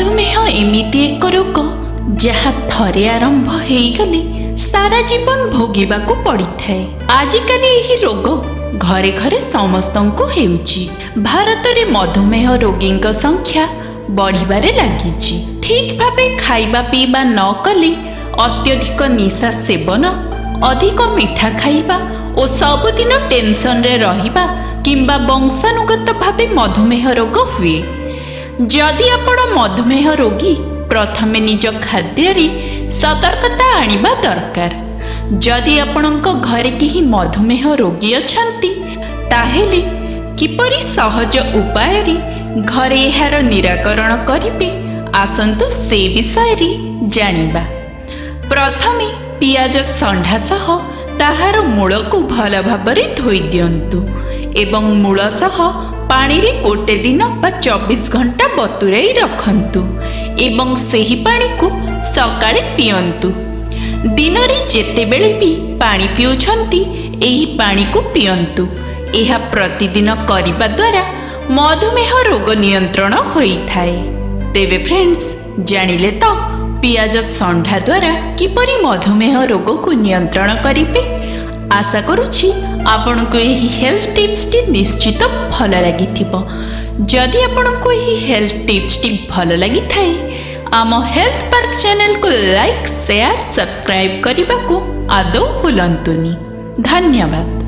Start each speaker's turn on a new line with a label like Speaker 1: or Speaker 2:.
Speaker 1: मधुमेह एमिति एक रोग जहाँ थरे आरंभ होइगले सारा जीवन भोगिबाकू पड़िथाए। आजिकाली एही रोग घरे घरे समस्तंकु हेउची। भारत रे मधुमेह रोगींक संख्या बढ़िबारे लागिची। ठीक भावे खाइबा पीबा न कले अत्यधिक निशा सेवन, अधिक मिठा खाइबा और सबुदिन टेंशन रे रहिबा किंबा वंशानुगत भावे मधुमेह रोग हुए। जदि आपण मधुमेह रोगी प्रथमे निज खाद्य रे सतर्कता आनिबा दरकार। जदि आपणक घरे केही मधुमेह रोगी अछंती ताहेले किपरि सहज उपाय रे घरे एहार निराकरण करिबे आसंतु से विषय रे जानिबा। प्रथमे पियाज संढा सह ताहार मूलको भल भाबरे धोई दियंतु एवं मूल सह पानी रे गोटे दिन बा 24 घंटा बतुराई रखंतु एवं सेही पानी को सकाळे पियंतु। दिन रे जेते बेले भी पानी पिउछंती एही पानी को पियंतु। एहा प्रतिदिन करिबा द्वारा मधुमेह रोग नियंत्रण होइथाए। तेबे फ्रेंड्स जानिले तो पियाज संढा द्वारा किपरि मधुमेह रोग को नियंत्रण करिबे। आशा करुछि आपण को यही हेल्थ टिप्स टी निश्चित भल लगी। जदि आपण को यही हेल्थ टिप्स टी भल लगी थाए आम हेल्थ पार्क चैनल को लाइक शेयर सब्सक्राइब करने को आदौ भूलंतुनी। धन्यवाद।